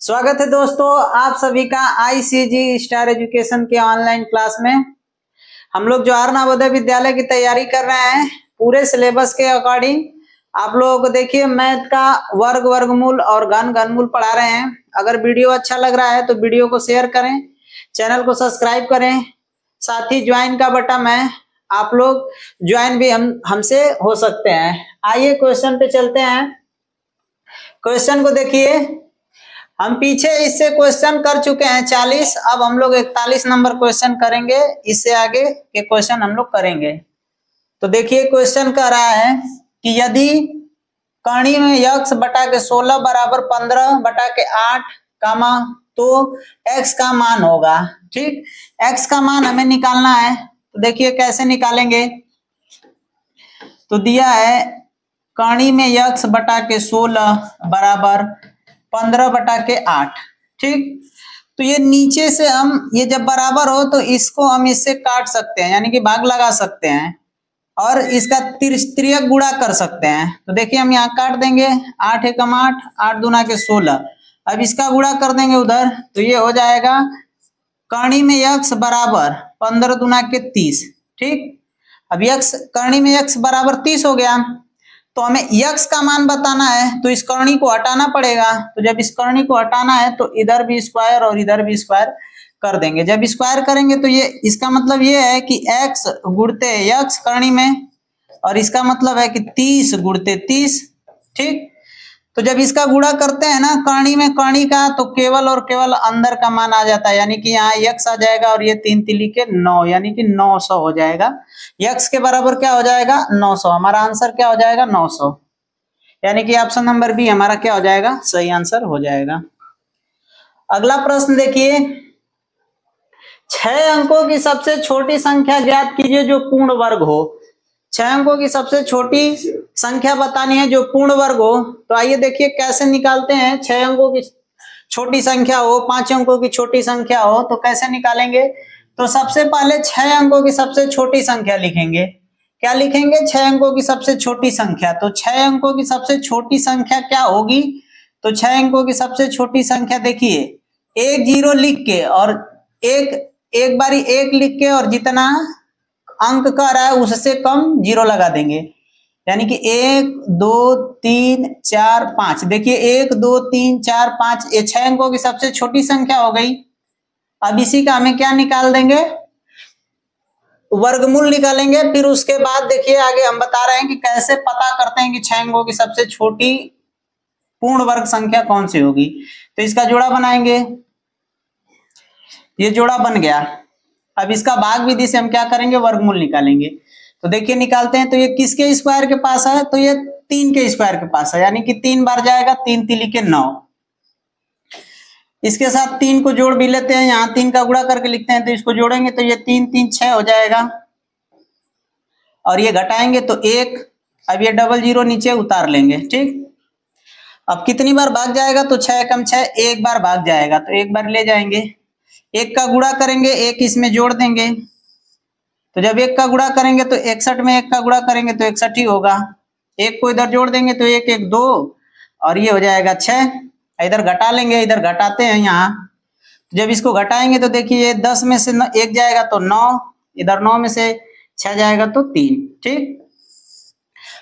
स्वागत है दोस्तों आप सभी का आईसीजी स्टार एजुकेशन के ऑनलाइन क्लास में। हम लोग जवाहर नवोदय विद्यालय की तैयारी कर रहे हैं पूरे सिलेबस के अकॉर्डिंग। आप लोगों को देखिए मैथ का वर्ग वर्गमूल और घनमूल पढ़ा रहे हैं। अगर वीडियो अच्छा लग रहा है तो वीडियो को शेयर करें, चैनल को सब्सक्राइब करें, साथ ही ज्वाइन का बटन है, आप लोग ज्वाइन भी हमसे हो सकते हैं। आइए क्वेश्चन पे चलते हैं। क्वेश्चन को देखिए, हम पीछे इससे क्वेश्चन कर चुके हैं 40, अब हम लोग 41 नंबर क्वेश्चन करेंगे। इससे आगे के क्वेश्चन हम लोग करेंगे। तो देखिए क्वेश्चन कह रहा है कि यदि कर्ण में x बटा के 16 बराबर 15 बटा के 8 कामा तो x का मान होगा। ठीक, x का मान हमें निकालना है। तो देखिए कैसे निकालेंगे। तो दिया है कर्ण में x बटा के 16 बराबर 15 बटा के 8। ठीक, तो ये नीचे से हम ये जब बराबर हो तो इसको हम इससे काट सकते हैं, यानी कि भाग लगा सकते हैं और इसका तिर्यक गुणा कर सकते हैं। तो देखिए हम यहाँ काट देंगे, 8 एकम 8, 8 दूना के 16। अब इसका गुणा कर देंगे उधर, तो ये हो जाएगा कर्ण में x बराबर 15 दूना के 30। ठीक, अब x कर्ण में x बराबर 30 हो गया, तो हमें x का मान बताना है तो इस कर्णी को हटाना पड़ेगा। तो जब इस कर्णी को हटाना है तो इधर भी स्क्वायर और इधर भी स्क्वायर कर देंगे। जब स्क्वायर करेंगे तो ये इसका मतलब ये है कि x गुणते x कर्णी में, और इसका मतलब है कि 30 गुणते 30। ठीक, तो जब इसका गुणा करते हैं ना कर्णी में कर्णी का, तो केवल और केवल अंदर का मान आ जाता है, यानी कि यहाँ x आ जाएगा और ये 3 तिली के 9, यानी कि 900 हो जाएगा। x के बराबर क्या हो जाएगा 900। हमारा आंसर क्या हो जाएगा 900, यानी कि ऑप्शन नंबर बी हमारा क्या हो जाएगा सही आंसर हो जाएगा। अगला प्रश्न देखिए, 6 अंकों की सबसे छोटी संख्या ज्ञात कीजिए जो पूर्ण वर्ग हो। 6 अंकों की सबसे छोटी संख्या बतानी है जो पूर्ण वर्ग हो। तो आइए देखिए कैसे निकालते हैं। 6 अंकों की छोटी संख्या हो, 5 अंकों की छोटी संख्या हो, तो कैसे निकालेंगे। तो सबसे पहले 6 अंकों की सबसे छोटी संख्या लिखेंगे। क्या लिखेंगे 6 अंकों की सबसे छोटी संख्या। तो 6 अंकों की सबसे छोटी संख्या क्या होगी। तो 6 अंकों की सबसे छोटी संख्या देखिए, एक जीरो लिख के और एक बारी एक लिख के और जितना अंक का रहा है उससे कम जीरो लगा देंगे, यानी कि 1 2 3 4 5। देखिए 1 2 3 4 5 ये 6 अंकों की सबसे छोटी संख्या हो गई। अब इसी का हमें क्या निकाल देंगे वर्गमूल निकालेंगे। फिर उसके बाद देखिए आगे हम बता रहे हैं कि कैसे पता करते हैं कि 6 अंकों की सबसे छोटी पूर्ण वर्ग संख्या कौन सी होगी। तो इसका जोड़ा बनाएंगे, ये जोड़ा बन गया। अब इसका भाग विधि से हम क्या करेंगे वर्गमूल निकालेंगे। तो देखिए निकालते हैं, तो ये किसके स्क्वायर के पास है, तो ये 3 के स्क्वायर के पास है, यानी कि 3 बार जाएगा, 3 तिली के 9। इसके साथ 3 को जोड़ भी लेते हैं, यहाँ 3 का गुणा करके लिखते हैं, तो इसको जोड़ेंगे तो ये 3 3 6 हो जाएगा, और ये घटाएंगे तो 1। अब ये डबल जीरो नीचे उतार लेंगे। ठीक, अब कितनी बार भाग जाएगा, तो 6 एकम 6, एक बार भाग जाएगा, तो एक बार ले जाएंगे, 1 का गुणा करेंगे, 1 इसमें जोड़ देंगे। तो जब 1 का गुणा करेंगे तो 61 में 1 का गुणा करेंगे तो 61 ही होगा। 1 को इधर जोड़ देंगे तो 1 1 2, और ये हो जाएगा 6। इधर घटा लेंगे, इधर घटाते हैं यहाँ। जब इसको घटाएंगे तो देखिए 10 में से 1 जाएगा तो 9, इधर 9 में से 6 जाएगा तो 3। ठीक,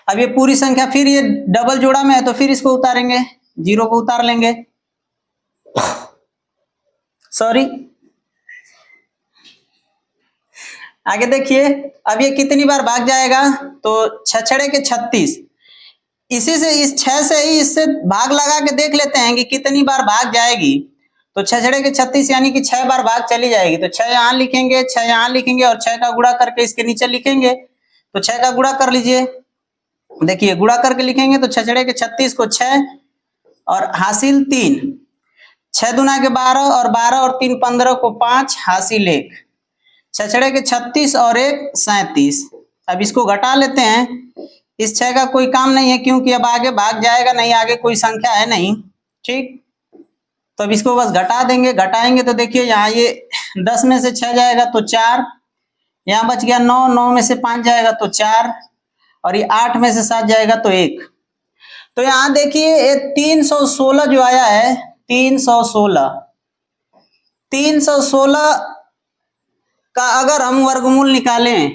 अब ये पूरी संख्या फिर ये डबल जोड़ा में है तो फिर इसको उतारेंगे, जीरो को उतार लेंगे, सॉरी। आगे देखिए, अब ये कितनी बार भाग जाएगा, तो 6 छड़े के 36। इसी से इस 6 से ही इससे भाग लगा के देख लेते हैं कि कितनी बार भाग जाएगी। तो 6 छड़े के 36 यानी कि 6 बार भाग चली जाएगी। तो 6 यहाँ लिखेंगे, 6 यहाँ लिखेंगे और 6 का गुणा करके इसके नीचे लिखेंगे। तो 6 का गुणा कर लीजिए, देखिए गुणा करके लिखेंगे तो 6 छड़े के 36 को 6 और हासिल 3, 6 दूना के 12 और 12 और 3 15 को 5 हासिल 1, 6 छड़े के 36 और 1 37। अब इसको घटा लेते हैं, इस 6 का कोई काम नहीं है क्योंकि अब आगे भाग जाएगा नहीं, आगे कोई संख्या है नहीं। ठीक, तो अब इसको बस घटा देंगे, घटाएंगे तो देखिए यहाँ ये 10 में से 6 जाएगा तो 4, यहाँ बच गया 9, 9 में से 5 जाएगा तो 4, और ये 8 में से 7 जाएगा तो 1। तो यहाँ देखिए 316 जो आया है 316। 316 का अगर हम वर्गमूल निकालें,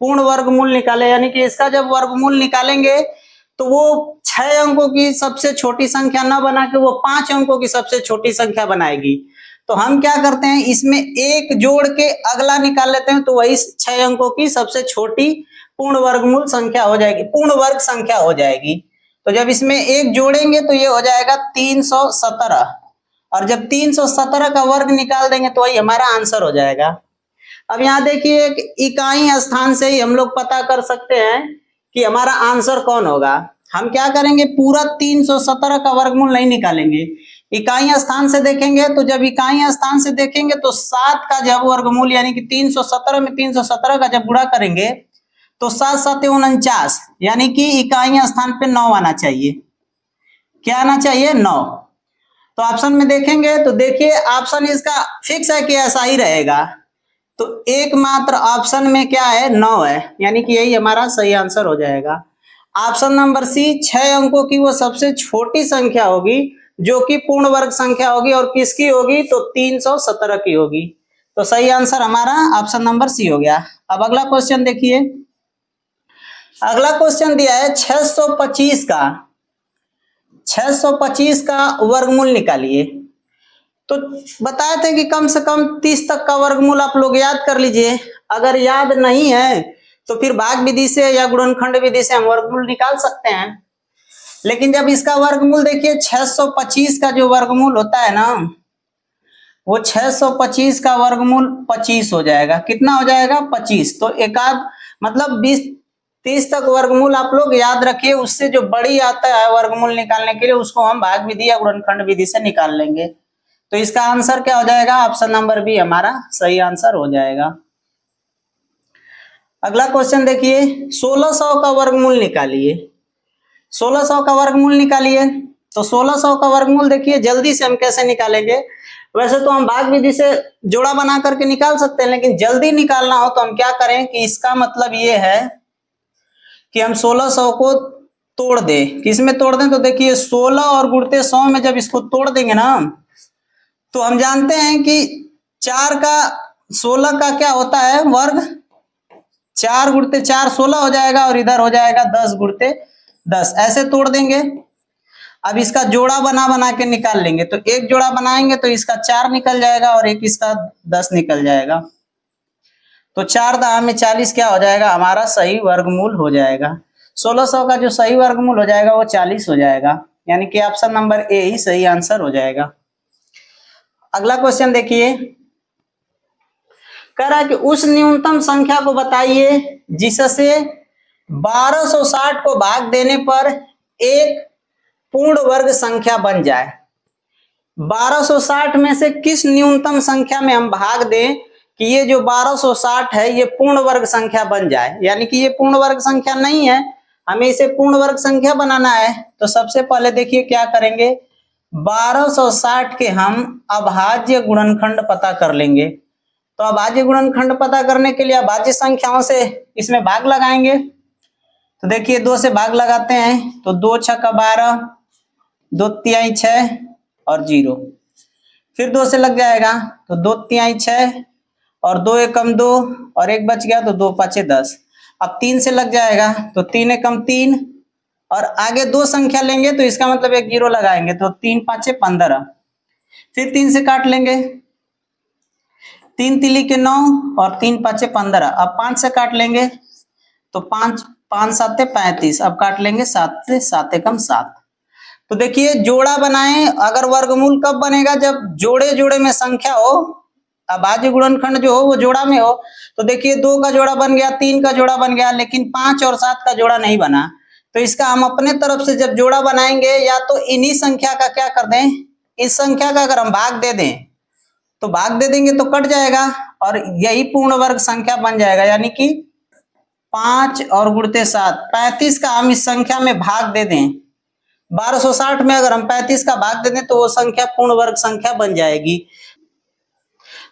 पूर्ण वर्गमूल निकालें, यानी कि इसका जब वर्गमूल निकालेंगे तो वो 6 अंकों की सबसे छोटी संख्या ना बना के वो 5 अंकों की सबसे छोटी संख्या बनाएगी। तो हम क्या करते हैं, इसमें एक जोड़ के अगला निकाल लेते हैं, तो वही 6 अंकों की सबसे छोटी पूर्ण वर्गमूल संख्या हो जाएगी, पूर्ण वर्ग संख्या हो जाएगी। तो जब इसमें एक जोड़ेंगे तो ये हो जाएगा 317, और जब 317 का वर्ग निकाल देंगे तो वही हमारा आंसर हो जाएगा। अब यहाँ देखिए, इकाई स्थान से ही हम लोग पता कर सकते हैं कि हमारा आंसर कौन होगा। हम क्या करेंगे, पूरा 317 का वर्गमूल नहीं निकालेंगे, इकाई स्थान से देखेंगे। तो जब इकाई स्थान से देखेंगे तो 7 का जब वर्गमूल, यानी कि 317 में 317 का जब गुणा करेंगे तो 7 7 49, यानी कि इकाई स्थान पे 9 आना चाहिए। क्या आना चाहिए, 9। तो ऑप्शन में देखेंगे तो देखिए ऑप्शन इसका फिक्स है कि ऐसा ही रहेगा। तो एकमात्र ऑप्शन में क्या है, 9 है, यानी कि यही हमारा सही आंसर हो जाएगा। ऑप्शन नंबर सी, 6 अंकों की वो सबसे छोटी संख्या होगी जो कि पूर्ण वर्ग संख्या होगी, और किसकी होगी, तो 317 की होगी। तो सही आंसर हमारा ऑप्शन नंबर सी हो गया। अब अगला क्वेश्चन देखिए, अगला क्वेश्चन दिया है 625 का, 625 का वर्गमूल निकालिए। तो बताए थे कि कम से कम 30 तक का वर्गमूल आप लोग याद कर लीजिए। अगर याद नहीं है तो फिर भाग विधि से या गुणनखंड विधि से हम वर्गमूल निकाल सकते हैं। लेकिन जब इसका वर्गमूल देखिए, 625 का जो वर्गमूल होता है ना, वो 625 का वर्गमूल 25 हो जाएगा। कितना हो जाएगा, 25। तो एकाध मतलब 20-30 तक वर्गमूल आप लोग याद रखिए। उससे जो बड़ी आता है वर्गमूल निकालने के लिए, उसको हम भाग विधि या गुणनखंड विधि से निकाल लेंगे। तो इसका आंसर क्या हो जाएगा, ऑप्शन नंबर बी हमारा सही आंसर हो जाएगा। अगला क्वेश्चन देखिए, 1600 का वर्गमूल निकालिए। 1600 का वर्गमूल निकालिए। तो 1600 का वर्गमूल देखिए जल्दी से हम कैसे निकालेंगे। वैसे तो हम भाग विधि से जोड़ा बना करके निकाल सकते हैं, लेकिन जल्दी निकालना हो तो हम क्या करें कि इसका मतलब ये है कि हम 1600 को तोड़ दें। किसमें तोड़ दें, तो देखिए 16 और गुणते 100 में जब इसको तोड़ देंगे ना, तो हम जानते हैं कि 4 का 16 का क्या होता है, वर्ग। 4 गुणते 4 16 हो जाएगा, और इधर हो जाएगा 10 गुणते 10, ऐसे तोड़ देंगे। अब इसका जोड़ा बना बना के निकाल लेंगे। तो एक जोड़ा बनाएंगे तो इसका 4 निकल जाएगा, और एक इसका 10 निकल जाएगा। तो 4 दाम में 40 क्या हो जाएगा, हमारा सही वर्गमूल हो जाएगा। 1600 का जो सही वर्गमूल हो जाएगा वो 40 हो जाएगा, यानी कि ऑप्शन नंबर ए ही सही आंसर हो जाएगा। अगला क्वेश्चन देखिए, कह रहा है कि उस न्यूनतम संख्या को बताइए जिससे 1260 को भाग देने पर एक पूर्ण वर्ग संख्या बन जाए। 1260 में से किस न्यूनतम संख्या में हम भाग दें कि ये जो 1260 है ये पूर्ण वर्ग संख्या बन जाए। यानी कि ये पूर्ण वर्ग संख्या नहीं है, हमें इसे पूर्ण वर्ग संख्या बनाना है। तो सबसे पहले देखिए क्या करेंगे, 1260 के हम अभाज्य गुणनखंड पता कर लेंगे। तो अभाज्य गुणनखंड पता करने के लिए अभाज्य संख्याओं से इसमें भाग लगाएंगे। तो देखिए 2 से भाग लगाते हैं, तो 2 6 का 12, 2 तिहाई 6 और 0। फिर 2 से लग जाएगा, तो 2 तिहाई 6 और 2 एकम 2 और 1 बच गया, तो 2 5 10। अब 3 से लग जाएगा, तो 3 एकम 3 और आगे 2 संख्या लेंगे तो इसका मतलब एक 0 लगाएंगे, तो 3 5 15। फिर 3 से काट लेंगे, 3 तिली के 9 और 3 5 15। अब 5 से काट लेंगे, तो 5 5 7 35। अब काट लेंगे 7 से, 7 एकम 7। तो देखिए जोड़ा बनाएं। अगर वर्गमूल कब बनेगा, जब जोड़े जोड़े में संख्या हो, अभाज्य गुणनखंड जो हो वो जोड़ा में हो। तो देखिए 2 का जोड़ा बन गया, 3 का जोड़ा बन गया, लेकिन 5 और 7 का जोड़ा नहीं बना। तो इसका हम अपने तरफ से जब जोड़ा बनाएंगे, या तो इन्हीं संख्या का क्या कर दें, इस संख्या का अगर हम भाग दे दें, तो भाग दे देंगे तो कट जाएगा और यही पूर्ण वर्ग संख्या बन जाएगा। यानी कि 5 और गुणते 7, 35 का हम इस संख्या में भाग दे दें। 1260 में अगर हम 35 का भाग दे दें तो वो संख्या पूर्ण वर्ग संख्या बन जाएगी।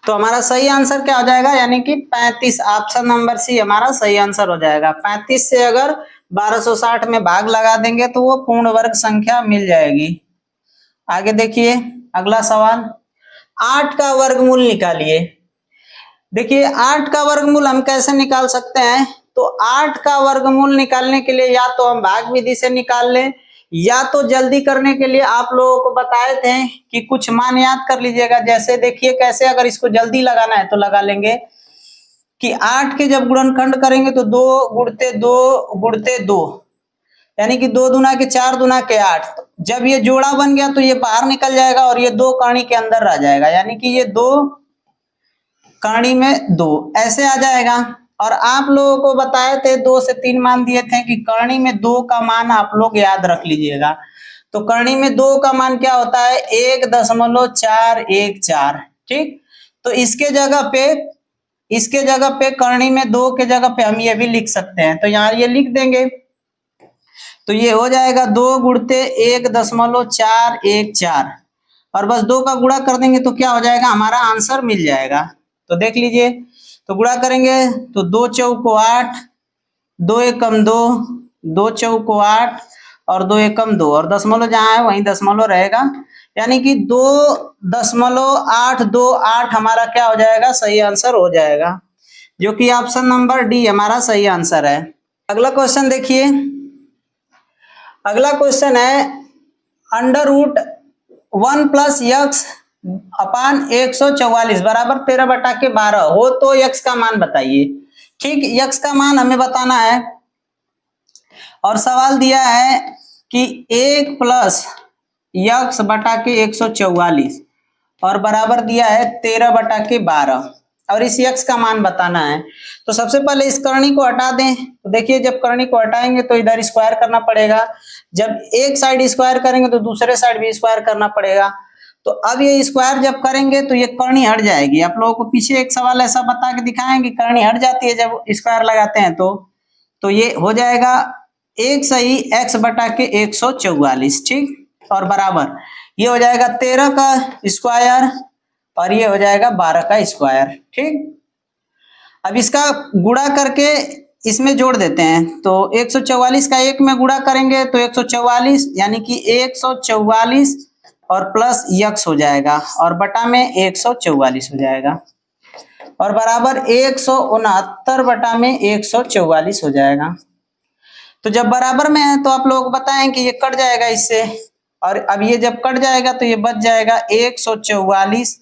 तो हमारा सही आंसर क्या हो जाएगा, यानी कि 35। ऑप्शन नंबर सी हमारा सही आंसर हो जाएगा। 35 से अगर 1260 में भाग लगा देंगे तो वो पूर्ण वर्ग संख्या मिल जाएगी। आगे देखिए अगला सवाल, 8 का वर्गमूल निकालिए। देखिए 8 का वर्गमूल हम कैसे निकाल सकते हैं, तो 8 का वर्गमूल निकालने के लिए या तो हम भाग विधि से निकाल लें, या तो जल्दी करने के लिए आप लोगों को बताए थे कि कुछ मान याद कर लीजिएगा। जैसे देखिए कैसे, अगर इसको जल्दी लगाना है तो लगा लेंगे कि 8 के जब गुणनखंड करेंगे तो 2 गुणते 2 गुणते 2, यानी कि 2 दूना के 4 दूना के 8। जब ये जोड़ा बन गया तो ये बाहर निकल जाएगा और ये 2 कणी के अंदर रह जाएगा, यानी कि ये 2 कणी में 2 ऐसे आ जाएगा। और आप लोगों को बताए थे 2 से 3 मान दिए थे कि कणी में 2 का मान आप लोग याद रख लीजिएगा। तो कणी में 2 का मान क्या होता है, 1.414। ठीक, तो इसके जगह पे कणी में 2 के जगह पे हम ये भी लिख सकते हैं, तो यहाँ ये लिख देंगे। तो ये हो जाएगा 2 गुणते 1.414 और बस 2 का गुणा कर देंगे तो क्या हो जाएगा, हमारा आंसर मिल जाएगा। तो देख लीजिए, तो गुणा करेंगे तो 2 चौको 8, 2 एकम 2, 2 चौको 8 और 2 एकम 2, और दशमलव जहाँ है वहीं दशमलव रहेगा, यानी कि 2.828 हमारा क्या हो जाएगा, सही आंसर हो जाएगा, जो कि ऑप्शन नंबर डी हमारा सही आंसर है। अगला क्वेश्चन देखिए, अगला क्वेश्चन है अंडर रूट 1 प्लस यक्स अपान 144 बराबर 13/12 हो तो यक्स का मान बताइए। ठीक, यक्स का मान हमें बताना है और सवाल दिया है कि 1 प्लस यक्स बटा के 144 और बराबर दिया है 13/12 और इस यक्स का मान बताना है। तो सबसे पहले इस करनी को हटा दें। तो देखिए जब करनी को हटाएंगे तो इधर स्क्वायर करना पड़ेगा, जब एक साइड स्क्वायर करेंगे तो दूसरे साइड भी स्क्वायर करना पड़ेगा। तो अब ये स्क्वायर जब करेंगे तो ये करनी हट जाएगी। आप लोगों को पीछे एक सवाल ऐसा बता के दिखाएं कि करनी हट जाती है जब स्क्वायर लगाते हैं। तो ये हो जाएगा एक सही x बटा के 144। ठीक, और बराबर ये हो जाएगा 13 का स्क्वायर और ये हो जाएगा 12 का स्क्वायर। ठीक, अब इसका गुणा करके इसमें जोड़ देते हैं। तो 144 का 1 में गुणा करेंगे तो 144, यानी कि 144 और प्लस यक्स हो जाएगा और बटा में 144 हो जाएगा और बराबर 169 बटा में 144 हो जाएगा। तो जब बराबर में है तो आप लोग बताएं कि ये कट जाएगा इससे, और अब ये जब कट जाएगा तो ये बच जाएगा 144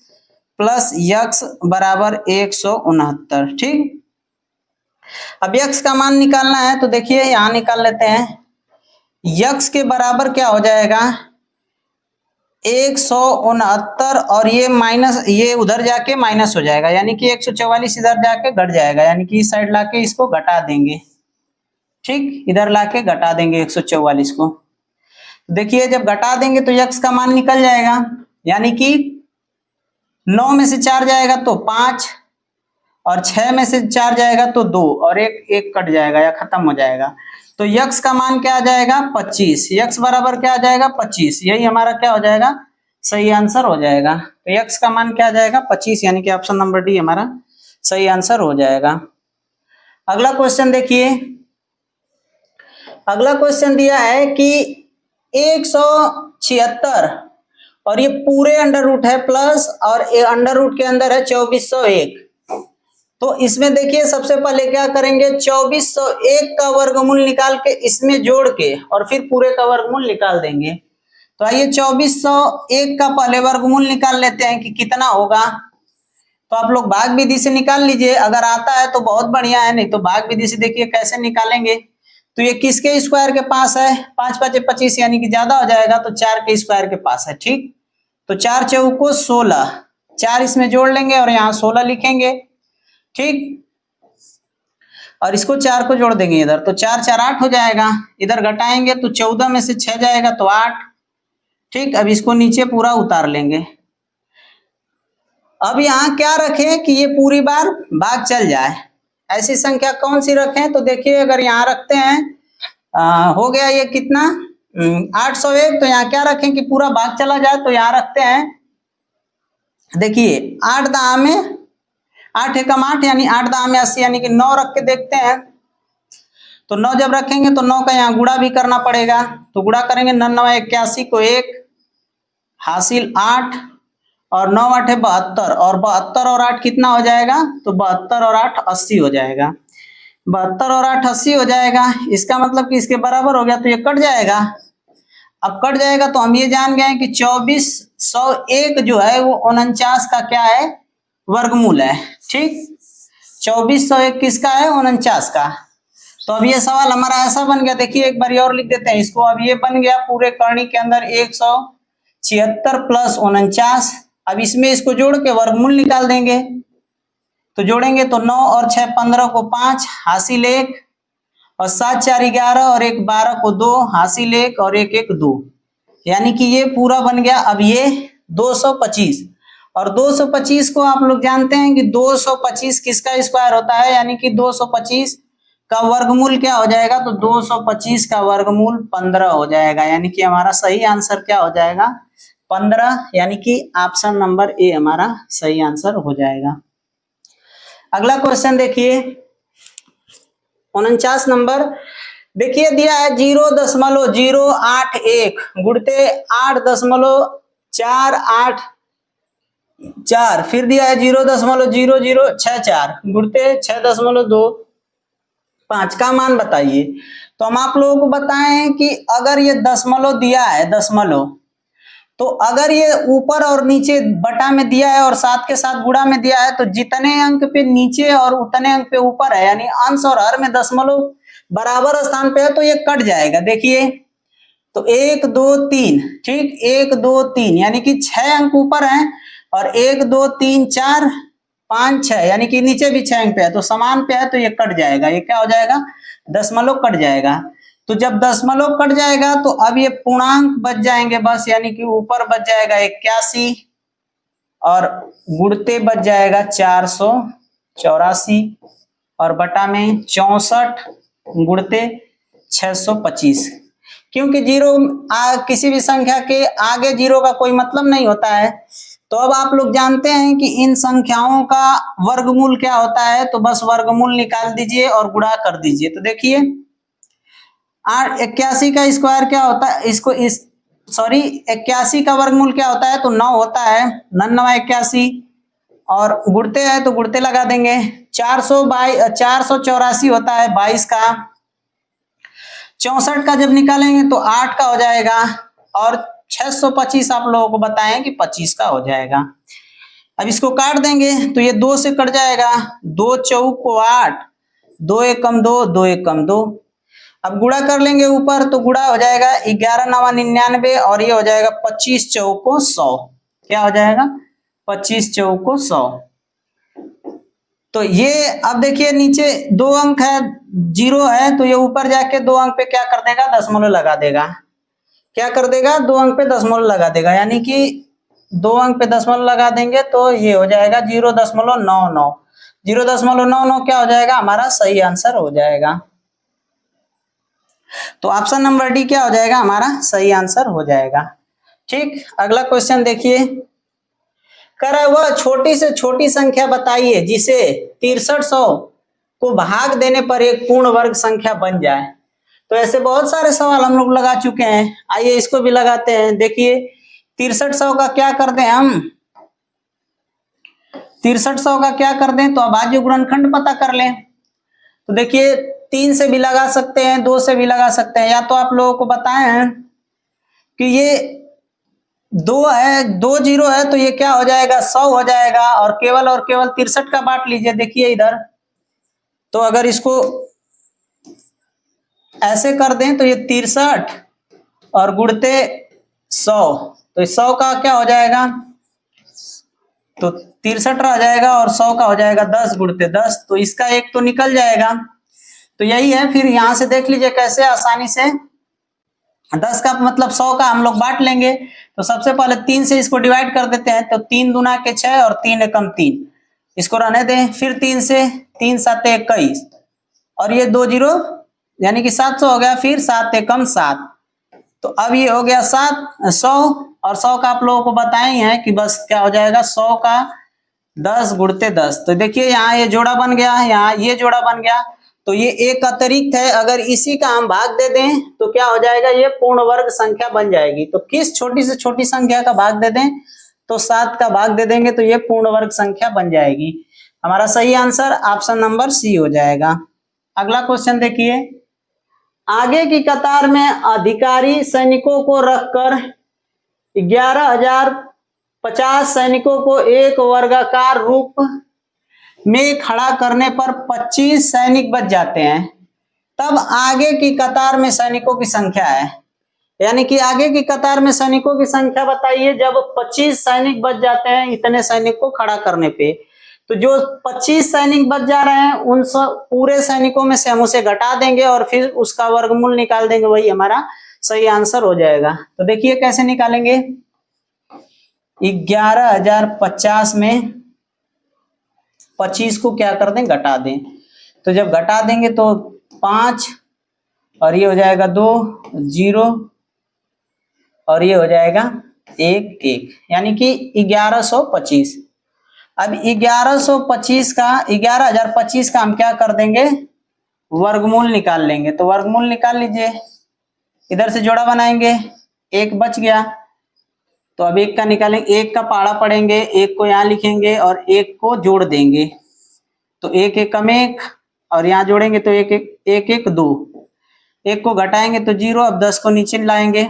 प्लस यक्स बराबर 169। ठीक, अब यक्स का मान निकालना है तो देखिए यहां निकाल लेते हैं। यक्स के बराबर क्या हो जाएगा 169 और ये माइनस, ये उधर जाके माइनस हो जाएगा, यानी कि 144 इधर जाके घट जाएगा, यानी कि इस साइड लाके इसको घटा देंगे। ठीक, इधर लाके घटा देंगे 144 को। देखिए जब घटा देंगे तो यक्स का मान निकल जाएगा, यानी कि 9 में से 4 जाएगा तो 5 और 6 में से 4 जाएगा तो 2 और एक कट जाएगा या खत्म हो जाएगा। तो यक्स का मान क्या आ जाएगा 25। यक्स बराबर क्या आ जाएगा 25, यही हमारा क्या हो जाएगा सही आंसर हो जाएगा। तो यक्स का मान क्या आ जाएगा 25, यानी कि ऑप्शन नंबर डी हमारा सही आंसर हो जाएगा। अगला क्वेश्चन देखिए, अगला क्वेश्चन दिया है कि 176 और ये पूरे अंडर रूट है प्लस और अंडर रूट के अंदर है 2401। तो इसमें देखिए सबसे पहले क्या करेंगे 2401 का वर्गमूल निकाल के इसमें जोड़ के और फिर पूरे का वर्गमूल निकाल देंगे। तो आइए 2401 का पहले वर्गमूल निकाल लेते हैं कि कितना होगा। तो आप लोग भाग विधि से निकाल लीजिए, अगर आता है तो बहुत बढ़िया है, नहीं तो भाग विधि से देखिए कैसे निकालेंगे। तो ये किसके स्क्वायर के पास है 5 5 25, यानी कि ज्यादा हो जाएगा तो 4 के स्क्वायर के पास है। ठीक, तो 4 चौको 16, 4 इसमें जोड़ लेंगे और यहाँ 16 लिखेंगे। ठीक, और इसको 4 को जोड़ देंगे इधर, तो 4 4 8 हो जाएगा। इधर घटाएंगे तो 14 में से 6 जाएगा तो 8। ठीक, अब इसको नीचे पूरा उतार लेंगे। अब यहाँ क्या रखें कि ये पूरी बार भाग चल जाए, ऐसी संख्या कौन सी रखें। तो देखिए अगर यहाँ रखते हैं हो गया ये कितना 801, तो यहाँ क्या रखें कि पूरा भाग चला जाए। तो यहाँ रखते हैं, देखिए 8 दाम में 8 एकम 8, यानी 8 दाम में 80, यानी कि 9 रख के देखते हैं। तो 9 जब रखेंगे तो 9 का यहाँ गुणा भी करना पड़ेगा। तो गुणा करेंगे 9 9 81 को 1 हासिल 8 और 9 8 है 72, और 72 और 8 कितना हो जाएगा? तो 72 और 8 80 हो जाएगा। 72 और 8 80 हो जाएगा, इसका मतलब कि इसके बराबर हो गया, तो ये कट जाएगा। अब कट जाएगा तो हम ये जान गए कि 2401 जो है वो 49 का क्या है? वर्गमूल है। ठीक, 2401 किसका है? 49 का। तो अब ये सवाल हमारा ऐसा बन गया, देखिए एक बार और लिख देते हैं इसको। अब ये बन गया पूरे करनी के अंदर 176 प्लस 49। अब इसमें इसको जोड़ के वर्गमूल निकाल देंगे, तो जोड़ेंगे तो 9 और 6 15 को 5 हासिल 1, और 7 4 11 और 1 12 को 2 हासिल 1, और 1 1 2, यानी कि ये पूरा बन गया। अब ये 225, और 225 को आप लोग जानते हैं कि 225 किसका स्क्वायर होता है, यानी कि 225 का वर्गमूल क्या हो जाएगा? तो 225 का वर्गमूल 15 हो जाएगा, यानी कि हमारा सही आंसर क्या हो जाएगा? 15, यानी कि ऑप्शन नंबर ए हमारा सही आंसर हो जाएगा। अगला क्वेश्चन देखिए 49 नंबर, देखिए दिया है 0.081 गुणते 8.484, फिर दिया है 0.0064 गुणते 6.25 का मान बताइए। तो हम आप लोगों को बताएं कि अगर ये दशमलव दिया है, दशमलव, तो अगर ये ऊपर और नीचे बटा में दिया है और साथ के साथ गुणा में दिया है, तो जितने अंक पे नीचे और उतने अंक पे ऊपर है, यानी अंश और हर में दशमलव बराबर स्थान पे है, तो ये कट जाएगा। देखिए तो 1 2 3, ठीक, 1 2 3 यानी कि 6 अंक ऊपर हैं, और 1 2 3 4 5 6 यानी कि नीचे भी 6 अंक पे है, तो समान पे है, तो ये कट जाएगा। ये क्या हो जाएगा? दशमलव कट जाएगा। तो जब दशमलव कट जाएगा तो अब ये पूर्णांक बच जाएंगे बस, यानी कि ऊपर बच जाएगा 81 और गुणते बच जाएगा 484, और बटा में 64 गुणते 625। क्योंकि जीरो किसी भी संख्या के आगे जीरो का कोई मतलब नहीं होता है, तो अब आप लोग जानते हैं कि इन संख्याओं का वर्गमूल क्या होता है, तो बस वर्गमूल निकाल दीजिए और गुणा कर दीजिए। तो देखिए 81 का स्क्वायर क्या होता है, इसको इस 81 का वर्गमूल क्या होता है? तो 9 होता है, 9 81, और गुणते है तो गुणते लगा देंगे। 484 होता है 22 का, 64 का जब निकालेंगे तो 8 का हो जाएगा, और 625 आप लोगों को बताएं कि 25 का हो जाएगा। अब इसको काट देंगे तो ये 2 से कट जाएगा, 2 चौक को 8, 2 एकम 2, 2 एकम 2। अब गुणा कर लेंगे ऊपर, तो गुणा हो जाएगा 11 9 99, और ये हो जाएगा 25 चौक को 100। क्या हो जाएगा? 25 चौक को 100। तो ये अब देखिए नीचे 2 अंक है, 0 है, तो ये ऊपर जाके 2 अंक पे क्या कर देगा? दशमलव लगा देगा। क्या कर देगा? 2 अंक पे दशमलव लगा देगा, यानी कि 2 अंक पे दशमलव लगा देंगे तो ये हो जाएगा 0.99। 0.99 क्या हो जाएगा? हमारा सही आंसर हो जाएगा। तो ऑप्शन नंबर डी क्या हो जाएगा? हमारा सही आंसर हो जाएगा। ठीक, अगला क्वेश्चन देखिए, कह रहा है वह छोटी से छोटी संख्या बताइए जिसे 6300 को भाग देने पर एक पूर्ण वर्ग संख्या बन जाए। तो ऐसे बहुत सारे सवाल हम लोग लगा चुके हैं, आइए इसको भी लगाते हैं। देखिए 6300 का क्या कर दें हम? 6300 का क्या कर दें? तो अभाज्य गुणनखंड पता कर लें। तो देखिए 3 से भी लगा सकते हैं, 2 से भी लगा सकते हैं, या तो आप लोगों को बताए हैं कि ये 2 है, 2 0 है, तो ये क्या हो जाएगा? 100 हो जाएगा, और केवल 63 का बांट लीजिए। देखिए इधर, तो अगर इसको ऐसे कर दें तो ये 63 और गुणते 100, तो 100 का क्या हो जाएगा? तो 63 रह जाएगा, और 100 का हो जाएगा 10 गुणते 10, तो इसका एक तो निकल जाएगा। तो यही है, फिर यहां से देख लीजिए कैसे आसानी से 10 का मतलब 100 का हम लोग बांट लेंगे। तो सबसे पहले 3 से इसको डिवाइड कर देते हैं, तो 3 दूना के 6 और 3 एकम 3, इसको रहने दें। फिर 3 से 3 7 21, और ये 2 0 यानी कि 700 हो गया, फिर 7 एकम 7, तो अब ये हो गया 100, और 100 का आप लोगों को बताए हैं कि बस क्या हो जाएगा? 100 का 10 गुणते 10। तो देखिए यहाँ ये जोड़ा बन गया, यहाँ ये जोड़ा बन गया, तो ये एक अतिरिक्त है, अगर इसी का हम भाग दे दें तो क्या हो जाएगा, ये पूर्ण वर्ग संख्या बन जाएगी। तो किस छोटी से छोटी संख्या का भाग दे दें, तो 7 का भाग दे देंगे तो ये पूर्ण वर्ग संख्या बन जाएगी। हमारा सही आंसर ऑप्शन नंबर सी हो जाएगा। अगला क्वेश्चन देखिए, आगे की कतार में अधिकारी सैनिकों को रखकर 11,050 सैनिकों को एक वर्गाकार रूप में खड़ा करने पर 25 सैनिक बच जाते हैं, तब आगे की कतार में सैनिकों की संख्या है। यानी कि आगे की कतार में सैनिकों की संख्या बताइए, जब 25 सैनिक बच जाते हैं इतने सैनिक को खड़ा करने पे। तो जो 25 सैनिक बच जा रहे हैं उन सब पूरे सैनिकों में से हम उसे घटा देंगे और फिर उसका वर्गमूल निकाल देंगे, वही हमारा सही आंसर हो जाएगा। तो देखिए कैसे निकालेंगे, 11,050 में 25 को क्या कर दें, घटा दें। तो जब घटा देंगे तो 5 और ये हो जाएगा 2 0 और ये हो जाएगा 1 1, यानी कि 1125। अब 11,025 का हम क्या कर देंगे, वर्गमूल निकाल लेंगे। तो वर्गमूल निकाल लीजिए, इधर से जोड़ा बनाएंगे, 1 बच गया तो अब 1 का निकालेंगे, 1 का पहाड़ा पढ़ेंगे, 1 को यहाँ लिखेंगे और 1 को जोड़ देंगे तो 1 1 कम 1 और यहाँ जोड़ेंगे तो 1 1 1 2, 1 को घटाएंगे तो 0, अब 10 को नीचे लाएंगे।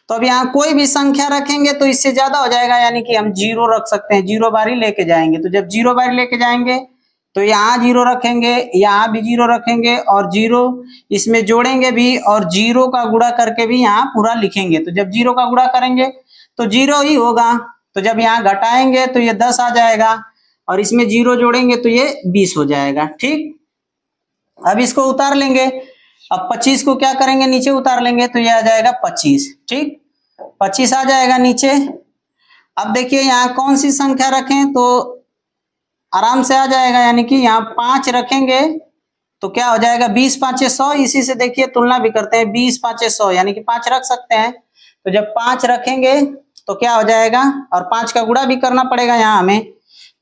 तो अब यहाँ कोई भी संख्या रखेंगे तो इससे ज्यादा हो जाएगा, यानी कि हम 0 रख सकते हैं, 0 बारी लेके जाएंगे। तो जब 0 बारी लेके जाएंगे तो यहाँ 0 रखेंगे, यहाँ भी 0 रखेंगे और 0 इसमें जोड़ेंगे भी और 0 का गुणा करके भी यहाँ पूरा लिखेंगे। तो जब 0 का गुणा करेंगे तो 0 ही होगा। तो जब यहाँ घटाएंगे तो ये 10 आ जाएगा और इसमें 0 जोड़ेंगे तो ये 20 हो जाएगा। ठीक, अब इसको उतार लेंगे, अब 25 को क्या करेंगे, नीचे उतार लेंगे तो ये आ जाएगा 25। ठीक, 25 आ जाएगा नीचे। अब देखिए यहाँ कौन सी संख्या रखें, तो आराम से आ जाएगा, यानी कि यहाँ 5 रखेंगे तो क्या हो जाएगा, 20 5 100। इसी से देखिए तुलना भी करते हैं, 20 5 100 यानी कि 5 रख सकते हैं। तो जब 5 रखेंगे तो क्या हो जाएगा, और 5 का गुणा भी करना पड़ेगा यहाँ हमें।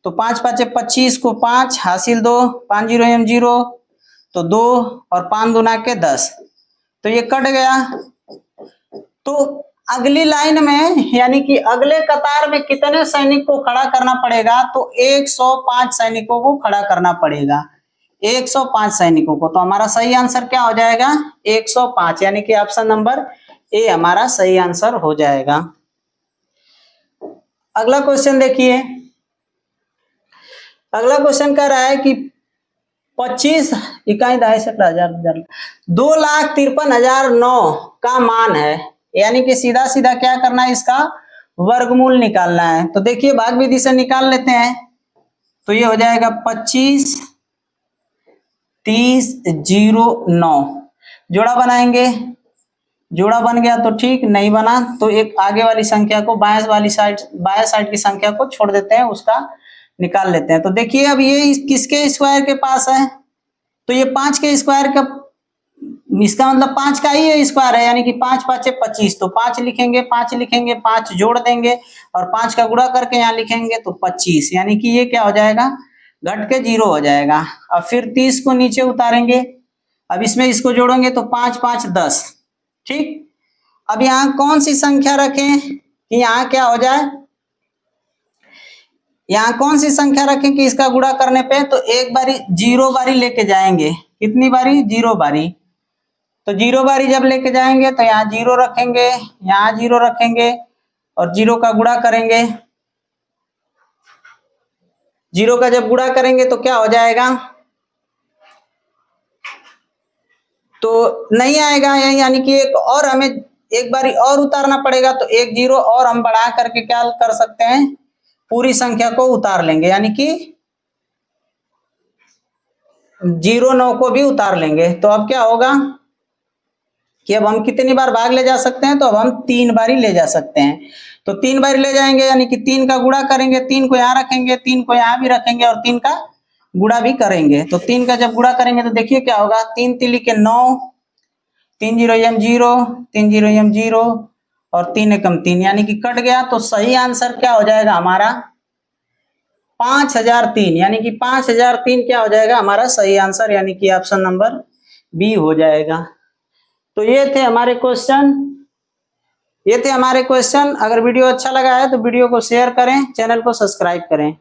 तो 5 5 25 को 5 हासिल 2, 5 0 एम 0 तो 2 और 5 दूना के 10, तो ये कट गया। तो अगली लाइन में यानी कि अगले कतार में कितने सैनिक को खड़ा करना पड़ेगा, तो 105 सैनिकों को खड़ा करना पड़ेगा, 105 सैनिकों को। तो हमारा सही आंसर क्या हो जाएगा, 105, यानी कि ऑप्शन नंबर ए हमारा सही आंसर हो जाएगा। अगला क्वेश्चन देखिए, अगला क्वेश्चन कह रहा है कि 25 इकाई 2,53,000 2,53,009 का मान है, यानी कि सीधा सीधा क्या करना है, इसका वर्गमूल निकालना है। तो देखिए भाग विधि से निकाल लेते हैं। तो ये हो जाएगा 25 30 0 9, जोड़ा बनाएंगे, जोड़ा बन गया तो ठीक, नहीं बना तो एक आगे वाली संख्या को बाएं साइड की संख्या को छोड़ देते हैं, उसका निकाल लेते हैं। तो देखिए अब ये किसके स्क्वायर के पास है, तो ये 5 के स्क्वायर का, इसका मतलब 5 का ही स्क्वायर है, यानी कि 5 5 25। तो 5 लिखेंगे, 5 लिखेंगे, 5 जोड़ देंगे और 5 का गुणा करके यहाँ लिखेंगे तो 25, यानी कि ये क्या हो जाएगा, घट के 0 हो जाएगा। अब फिर 30 को नीचे उतारेंगे, अब इसमें इसको जोड़ेंगे तो 5 5 10। ठीक, अब यहाँ कौन सी संख्या रखें कि यहाँ क्या हो जाए, यहाँ कौन सी संख्या रखें कि इसका गुणा करने पे, तो एक बारी 0 बारी लेके जाएंगे। कितनी बारी, 0 बारी। तो 0 बारी जब लेके जाएंगे तो यहाँ 0 रखेंगे, यहाँ 0 रखेंगे और 0 का गुणा करेंगे। 0 का जब गुणा करेंगे तो क्या हो जाएगा, तो नहीं आएगा, यानी कि एक और हमें एक बारी और उतारना पड़ेगा। तो 1 0 और हम बढ़ा करके क्या कर सकते हैं, पूरी संख्या को उतार लेंगे, यानी कि 0 9 को भी उतार लेंगे। तो अब क्या होगा कि अब हम कितनी बार भाग ले जा सकते हैं, तो अब हम 3 बारी ले जा सकते हैं। तो 3 बारी ले जाएंगे, यानी कि 3 का गुणा करेंगे, 3 को यहाँ रखेंगे, 3 को यहाँ भी रखेंगे और 3 का गुणा भी करेंगे। तो 3 का जब गुणा करेंगे तो देखिए क्या होगा, 3 3 के 9, 3 0 एम 0, 3 0 एम 0 और 3 एकम 3, यानी कि कट गया। तो सही आंसर क्या हो जाएगा हमारा, 5003, यानी कि 5003 क्या हो जाएगा हमारा सही आंसर, यानी कि ऑप्शन नंबर बी हो जाएगा। तो ये थे हमारे क्वेश्चन। अगर वीडियो अच्छा लगा है तो वीडियो को शेयर करें, चैनल को सब्सक्राइब करें।